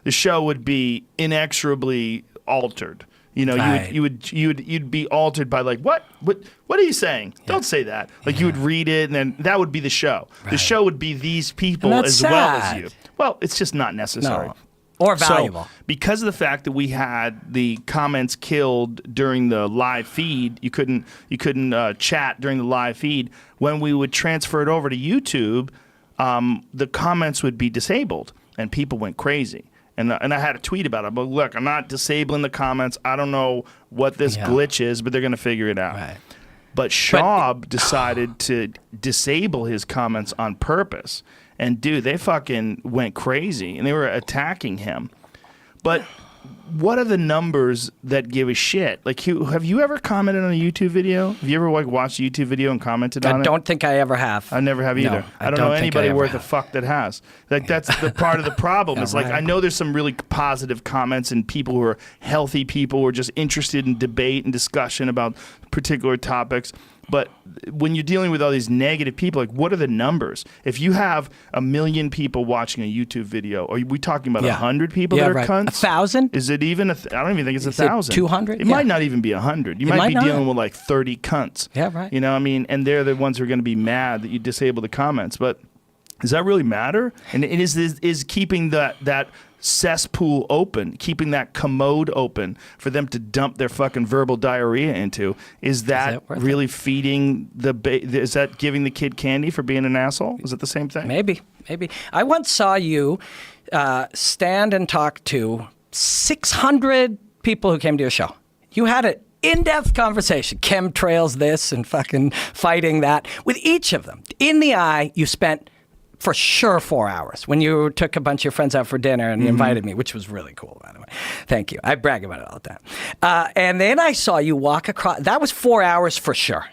the show would be inexorably altered. You know, Right. you'd be altered by like, what are you saying? Don't say that. Like you would read it, and then that would be the show. The Right. show would be these people And as that's well as sad. you. Well, it's just not necessary. No. Or valuable. So, because of the fact that we had the comments killed during the live feed, you couldn't chat during the live feed. When we would transfer it over to YouTube, the comments would be disabled, and people went crazy. And I had a tweet about it. But look, I'm not disabling the comments. I don't know what this glitch is, but they're going to figure it out. Right. But Schaub decided to disable his comments on purpose. And dude, they fucking went crazy, and they were attacking him. But what are the numbers that give a shit? Like, have you ever commented on a YouTube video? Have you ever like watched a YouTube video and commented on it? I don't think I ever have. I never have either. No, I don't know think I anybody ever worth a have. fuck that has. Like that's the part of the problem. It's like right. I know there's some really positive comments and people who are healthy people who are just interested in debate and discussion about particular topics. But when you're dealing with all these negative people, like what are the numbers? If you have 1 million people watching a YouTube video, are we talking about 100 people that are right. cunts? 1,000? Is it even? I don't even think it's Is 1,000. it 200? It might not even be 100. You might be might dealing not. with like 30 cunts. Yeah, right. You know what I mean? And they're the ones who are going to be mad that you disable the comments. But does that really matter? And it is keeping that cesspool open, keeping that commode open for them to dump their fucking verbal diarrhea into. Is that worth really feeding is that giving the kid candy for being an asshole? Is it the same thing? Maybe. I once saw you stand and talk to 600 people who came to your show. You had an in-depth conversation, chemtrails this and fucking fighting that, with each of them. In the eye, you spent for sure 4 hours when you took a bunch of your friends out for dinner and you invited me, which was really cool, by the way. Thank you. I brag about it all the time. And then I saw you walk across. That was 4 hours for sure.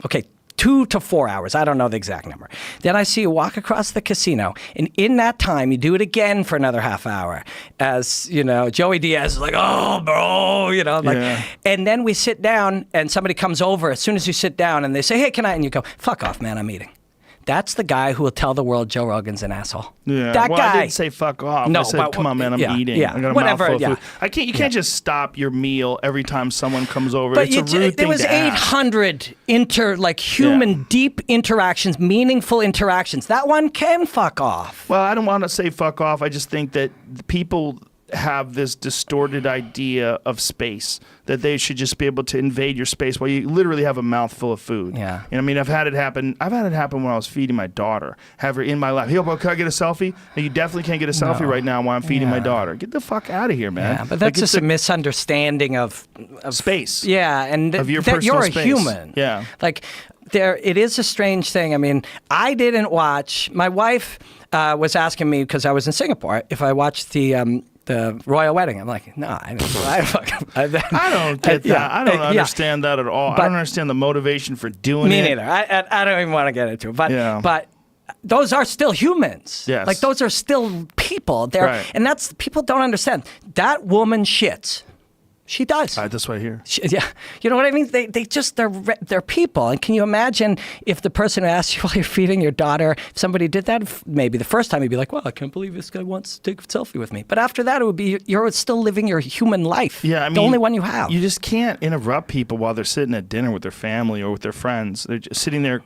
Okay, 2 to 4 hours. I don't know the exact number. Then I see you walk across the casino, and in that time, you do it again for another half hour. As, you know, Joey Diaz is like, oh, bro, you know. Like, and then we sit down, and somebody comes over as soon as you sit down, and they say, hey, can I? And you go, fuck off, man, I'm eating. That's the guy who will tell the world Joe Rogan's an asshole. Yeah. That well, guy. I didn't say fuck off. No, I said, but, come on, man, I'm eating. Yeah, I got a whatever. mouthful of food. You can't just stop your meal every time someone comes over. But it's a rude there thing was to ask. 800 human deep interactions, meaningful interactions. That one can fuck off. Well, I don't want to say fuck off. I just think that people have this distorted idea of space, that they should just be able to invade your space while you literally have a mouthful of food. Yeah. You know, I mean, I've had it happen when I was feeding my daughter. Have her in my lap. Hey, bro, can I get a selfie? No, you definitely can't get a selfie right now while I'm feeding my daughter. Get the fuck out of here, man. Yeah, but that's just a misunderstanding of space. Yeah, and of your that personal you're a space. human. Yeah. Like, it is a strange thing. I mean, I didn't watch. My wife was asking me, because I was in Singapore, if I watched the royal wedding. I'm like, no, I don't get that. I don't understand that at all. I don't understand the motivation for doing it. Me neither. I don't even want to get into it. But those are still humans. Yes. Like, those are still people. And that's, people don't understand. That woman shits. She does. That's what I hear. Yeah, you know what I mean. They're people. And can you imagine if the person who asked you while you're feeding your daughter, if somebody did that, maybe the first time you'd be like, "Well, I can't believe this guy wants to take a selfie with me." But after that, it would be you're still living your human life. Yeah, I mean, the only one you have. You just can't interrupt people while they're sitting at dinner with their family or with their friends. They're just sitting there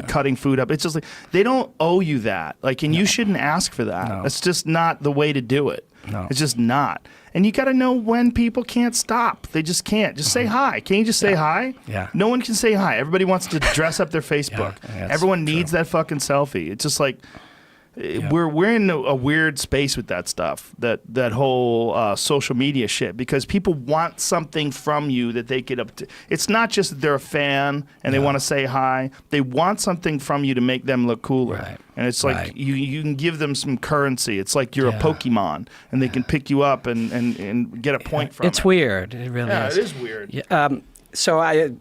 cutting food up. It's just like they don't owe you that. Like, and you shouldn't ask for that. No. That's just not the way to do it. No. It's just not. And you got to know when people can't stop. They just can't. Just say hi. Can you just say hi? Yeah. No one can say hi. Everybody wants to dress up their Facebook. Everyone needs that fucking selfie. It's just like we're in a weird space with that stuff. That whole social media shit, because people want something from you that they get up to. It's not just that they're a fan and they want to say hi. They want something from you to make them look cooler. Right. And it's like you can give them some currency. It's like you're a Pokemon, and they can pick you up and get a point from it. It's weird. It really is. Yeah, it is weird. Yeah, so